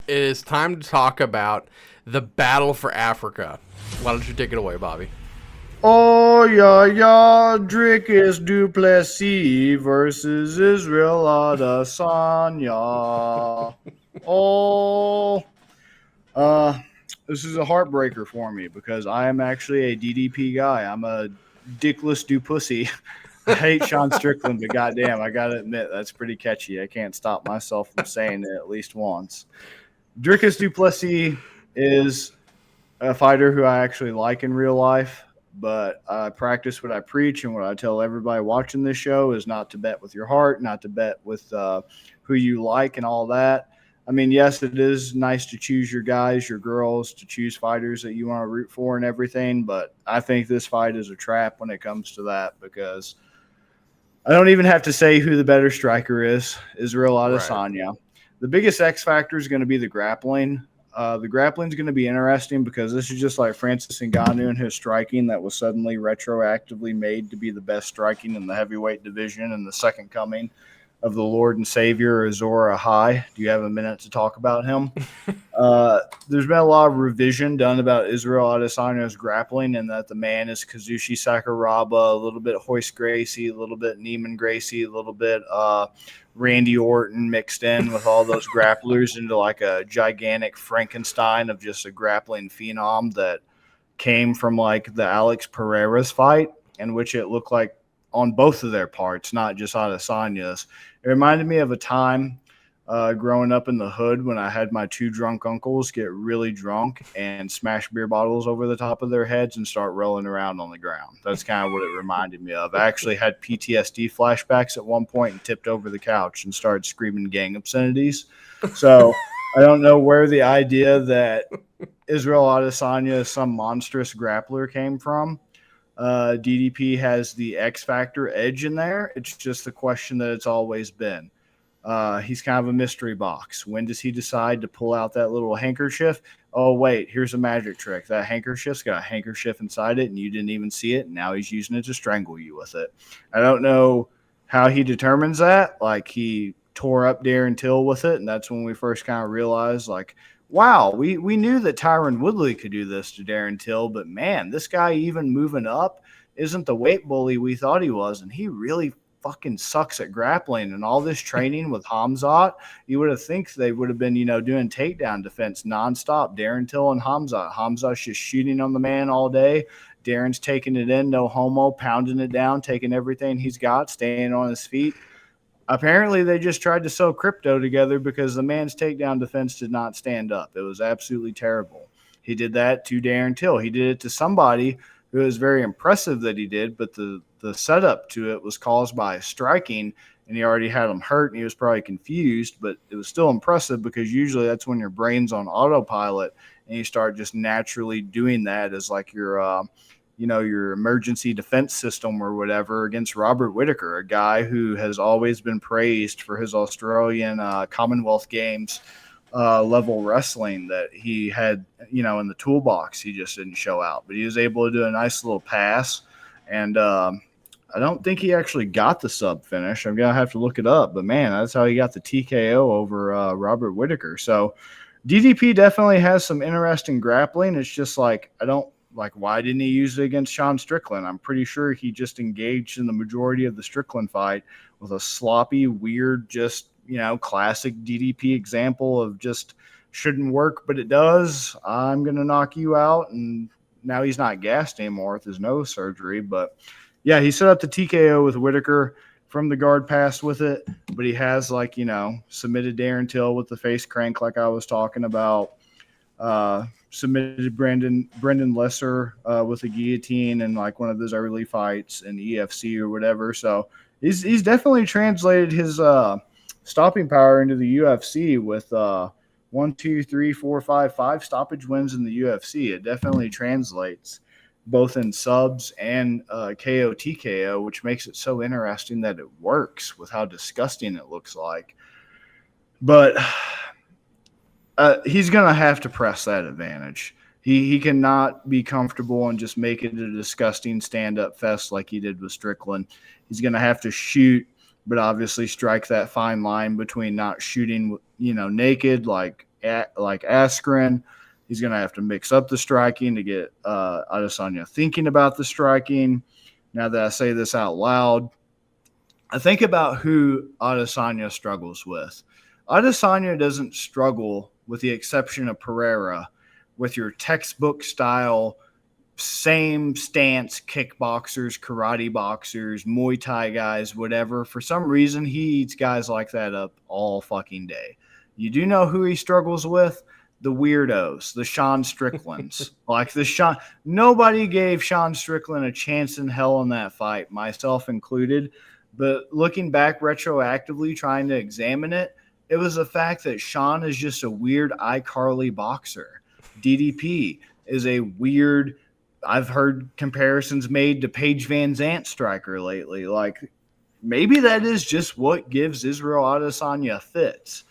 It is time to talk about the battle for Africa. Why don't you take it away, Bobby? Oh yeah, Dricus Du Plessis versus Israel Adesanya. Oh, uh, this is a heartbreaker for me because I am actually a DDP guy. I'm a dickless Du Pussy. I hate Sean Strickland, but goddamn, I gotta admit that's pretty catchy. I can't stop myself from saying it at least once. Dricus Du Plessis is a fighter who I actually like in real life, but I practice what I preach, and what I tell everybody watching this show is not to bet with your heart, not to bet with who you like and all that. I mean, yes, it is nice to choose your guys, your girls, to choose fighters that you want to root for and everything, but I think this fight is a trap when it comes to that because I don't even have to say who the better striker is, Israel Right. Adesanya. The biggest X factor is going to be the grappling. The grappling is going to be interesting because this is just like Francis Ngannou and his striking that was suddenly retroactively made to be the best striking in the heavyweight division and the second coming of the Lord and Savior Azora High. Do you have a minute to talk about him? There's been a lot of revision done about Israel Adesanya's grappling, and that the man is Kazushi Sakuraba, a little bit Hoist Gracie, a little bit Neiman Gracie, a little bit Randy Orton mixed in with all those grapplers into like a gigantic Frankenstein of just a grappling phenom that came from like the Alex Pereira's fight, in which it looked like on both of their parts, not just Adesanya's. It reminded me of a time growing up in the hood when I had my two drunk uncles get really drunk and smash beer bottles over the top of their heads and start rolling around on the ground. That's kind of what it reminded me of. I actually had PTSD flashbacks at one point and tipped over the couch and started screaming gang obscenities. So I don't know where the idea that Israel Adesanya is some monstrous grappler came from. DDP has the X Factor edge in there. It's just the question that it's always been. He's kind of a mystery box. When does he decide to pull out that little handkerchief? Oh, wait, here's a magic trick. That handkerchief's got a handkerchief inside it, and you didn't even see it. And now he's using it to strangle you with it. I don't know how he determines that. Like, he tore up Darren Till with it, and that's when we first kind of realized, like, wow, we knew that Tyron Woodley could do this to Darren Till, but man, this guy even moving up isn't the weight bully we thought he was, and he really fucking sucks at grappling. And all this training with Hamzat, you would have think they would have been, doing takedown defense nonstop. Darren Till and Hamzat. Hamzat's just shooting on the man all day. Darren's taking it in, no homo, pounding it down, taking everything he's got, staying on his feet. Apparently, they just tried to sell crypto together because the man's takedown defense did not stand up. It was absolutely terrible. He did that to Darren Till. He did it to somebody who was very impressive that he did, but the setup to it was caused by striking, and he already had him hurt, and he was probably confused, but it was still impressive because usually that's when your brain's on autopilot, and you start just naturally doing that as like your emergency defense system or whatever against Robert Whitaker, a guy who has always been praised for his Australian Commonwealth Games level wrestling that he had, in the toolbox. He just didn't show out, but he was able to do a nice little pass. And I don't think he actually got the sub finish. I'm going to have to look it up, but man, that's how he got the TKO over Robert Whitaker. So DDP definitely has some interesting grappling. It's just like, I don't like, why didn't he use it against Sean Strickland? I'm pretty sure he just engaged in the majority of the Strickland fight with a sloppy, weird, just, classic DDP example of just shouldn't work, but it does. I'm going to knock you out. And now he's not gassed anymore with his nose surgery. But yeah, he set up the TKO with Whitaker from the guard pass with it, but he has submitted Darren Till with the face crank like I was talking about. Submitted Brendan Lesser with a guillotine in like one of his early fights in EFC or whatever. So he's definitely translated his stopping power into the UFC with 1, 2, 3, 4, 5 stoppage wins in the UFC. It definitely translates both in subs and KO TKO, which makes it so interesting that it works with how disgusting it looks like. But he's going to have to press that advantage. He cannot be comfortable and just make it a disgusting stand-up fest like he did with Strickland. He's going to have to shoot, but obviously strike that fine line between not shooting, naked like like Askren. He's going to have to mix up the striking to get Adesanya thinking about the striking. Now that I say this out loud, I think about who Adesanya struggles with. Adesanya doesn't struggle, with the exception of Pereira, with your textbook style, same stance kickboxers, karate boxers, Muay Thai guys, whatever. For some reason, he eats guys like that up all fucking day. You do know who he struggles with? The weirdos, the Sean Stricklands. Nobody gave Sean Strickland a chance in hell in that fight, myself included. But looking back retroactively, trying to examine it, it was the fact that Sean is just a weird iCarly boxer. DDP is a weird, I've heard comparisons made to Paige Van Zant striker lately. Like, maybe that is just what gives Israel Adesanya fits.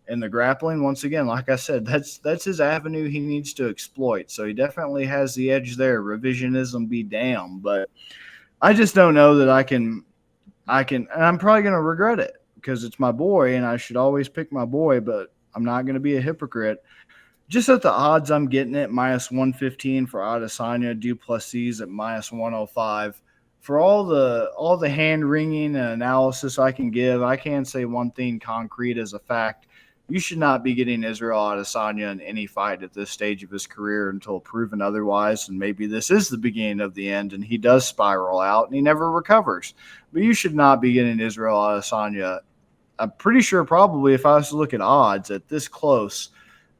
And the grappling, once again, like I said, that's his avenue he needs to exploit. So he definitely has the edge there. Revisionism be damned. But I just don't know that I can, and I'm probably going to regret it because it's my boy and I should always pick my boy, but I'm not going to be a hypocrite. Just at the odds, I'm getting it minus 115 for Adesanya, Du Plessis at minus 105. For all the hand wringing and analysis I can give, I can say one thing concrete as a fact. You should not be getting Israel Adesanya in any fight at this stage of his career until proven otherwise. And maybe this is the beginning of the end and he does spiral out and he never recovers. But you should not be getting Israel Adesanya. I'm pretty sure probably if I was to look at odds at this close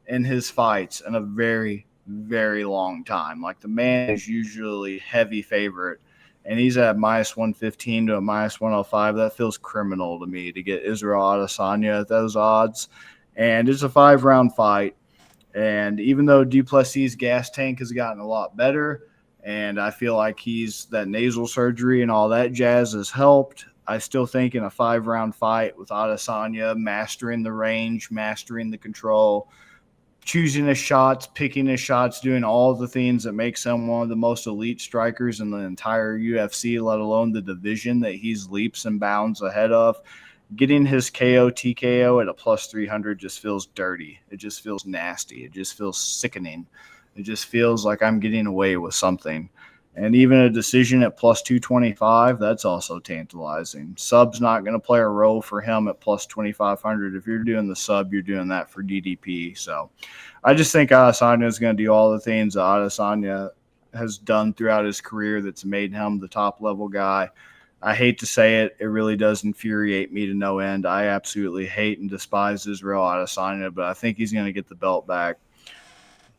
in his fights in a very, very long time. Like, the man is usually heavy favorite. And he's at minus 115 to a minus 105. That feels criminal to me to get Israel Adesanya at those odds. And it's a 5-round fight. And even though Du Plessis' gas tank has gotten a lot better, and I feel like that nasal surgery and all that jazz has helped, I still think in a 5-round fight with Adesanya mastering the range, mastering the control, choosing his shots, picking his shots, doing all the things that makes him one of the most elite strikers in the entire UFC, let alone the division that he's leaps and bounds ahead of. Getting his KO TKO at a plus 300 just feels dirty. It just feels nasty. It just feels sickening. It just feels like I'm getting away with something. And even a decision at plus 225, that's also tantalizing. Sub's not going to play a role for him at plus 2,500. If you're doing the sub, you're doing that for DDP. So I just think Adesanya is going to do all the things that Adesanya has done throughout his career that's made him the top-level guy. I hate to say it. It really does infuriate me to no end. I absolutely hate and despise Israel Adesanya, but I think he's going to get the belt back.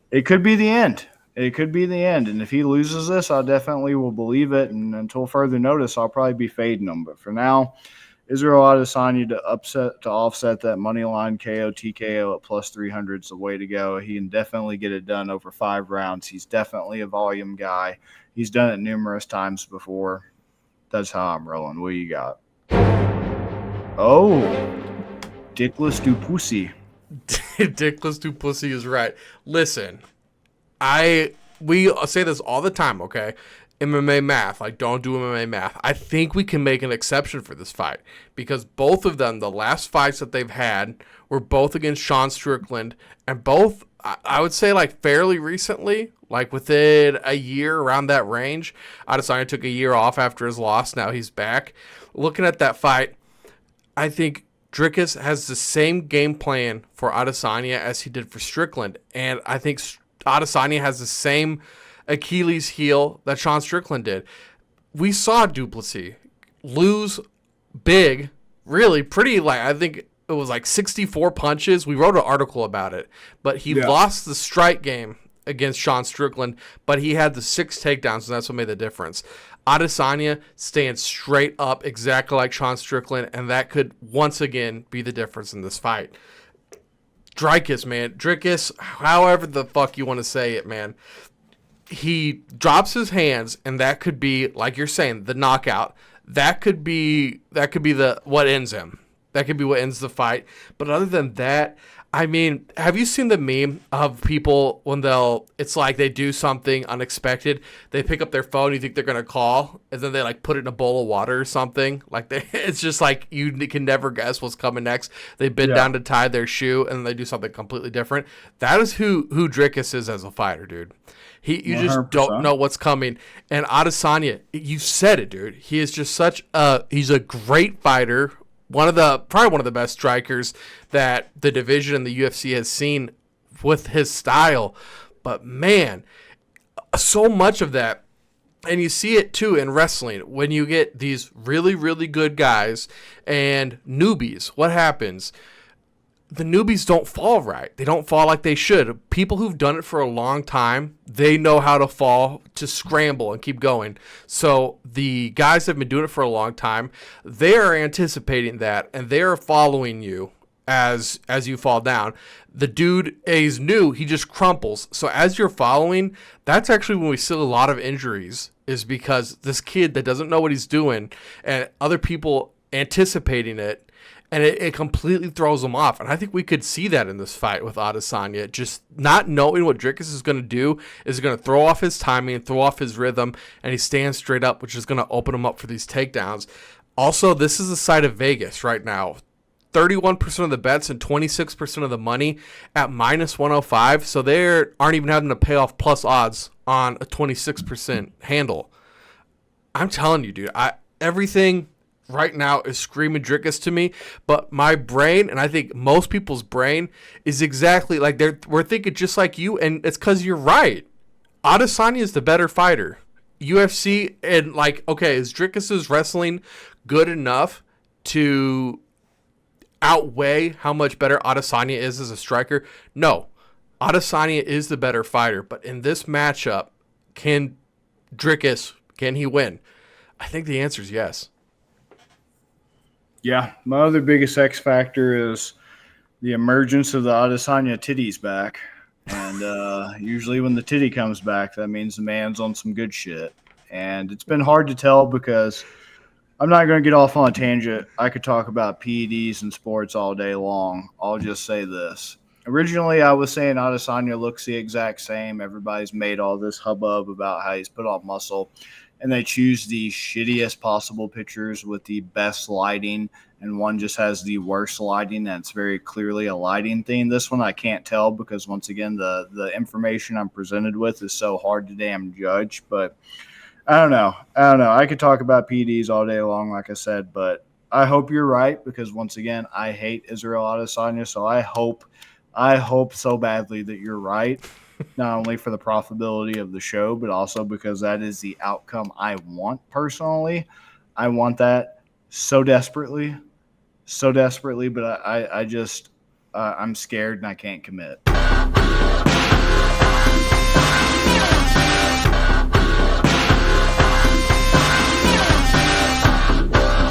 It could be the end. It could be the end. And if he loses this, I definitely will believe it. And until further notice, I'll probably be fading him. But for now, Israel Adesanya to offset that money line KO TKO at plus 300 is the way to go. He can definitely get it done over 5 rounds. He's definitely a volume guy. He's done it numerous times before. That's how I'm rolling. What you got? Oh, Dricus Du Plessis. Dricus Du Plessis is right. Listen, we say this all the time, okay? MMA math, like, don't do MMA math. I think we can make an exception for this fight because both of them, the last fights that they've had, were both against Sean Strickland, and both, I would say, like, fairly recently, like within a year, around that range. Adesanya took a year off after his loss. Now he's back. Looking at that fight, I think Dricus has the same game plan for Adesanya as he did for Strickland, and I think Adesanya has the same Achilles heel that Sean Strickland did. We saw Du Plessis lose big, really pretty, like, I think it was like 64 punches. We wrote an article about it, but he lost the strike game against Sean Strickland, but he had the 6 takedowns, and that's what made the difference. Adesanya stands straight up exactly like Sean Strickland, and that could once again be the difference in this fight. Dricus, however the fuck you want to say it, man. He drops his hands, and that could be, like you're saying, the knockout. That could be what ends him. That could be what ends the fight. But other than that, I mean, have you seen the meme of people when it's like they do something unexpected, they pick up their phone, you think they're going to call, and then they like put it in a bowl of water or something? Like it's just like you can never guess what's coming next. They bend down to tie their shoe and they do something completely different. That is who Dricus is as a fighter, dude. You just 100%. don't know what's coming. And Adesanya, you said it, dude. He is just he's a great fighter. Probably one of the best strikers that the division and the UFC has seen with his style. But man, so much of that, and you see it too in wrestling when you get these really, really good guys and newbies. What happens? The newbies don't fall right. They don't fall like they should. People who've done it for a long time, they know how to fall, to scramble and keep going. So the guys that have been doing it for a long time, they are anticipating that, and they are following you as you fall down. The dude is new, he just crumples. So as you're following, that's actually when we see a lot of injuries, is because this kid that doesn't know what he's doing and other people anticipating it, and it completely throws him off. And I think we could see that in this fight with Adesanya. Just not knowing what Dricus is going to do is going to throw off his timing, throw off his rhythm, and he stands straight up, which is going to open him up for these takedowns. Also, this is the side of Vegas right now. 31% of the bets and 26% of the money at minus 105. So they aren't even having to pay off plus odds on a 26% handle. I'm telling you, dude, everything right now is screaming Dricus to me, but my brain, and I think most people's brain, is exactly like we're thinking just like you, and it's because you're right. Adesanya is the better fighter. UFC, and like, okay, is Dricus's wrestling good enough to outweigh how much better Adesanya is as a striker? No. Adesanya is the better fighter, but in this matchup, can he win? I think the answer is yes. Yeah, my other biggest X factor is the emergence of the Adesanya titties back. And usually when the titty comes back, that means the man's on some good shit. And it's been hard to tell because I'm not going to get off on a tangent. I could talk about PEDs and sports all day long. I'll just say this. Originally, I was saying Adesanya looks the exact same. Everybody's made all this hubbub about how he's put on muscle. And they choose the shittiest possible pictures with the best lighting, and one just has the worst lighting, and it's very clearly a lighting thing. This one I can't tell because, once again, the information I'm presented with is so hard to damn judge. But I don't know. I could talk about PDs all day long, like I said, but I hope you're right because, once again, I hate Israel Adesanya, so I hope so badly that you're right. Not only for the profitability of the show, but also because that is the outcome I want personally. I want that so desperately, but I'm scared and I can't commit.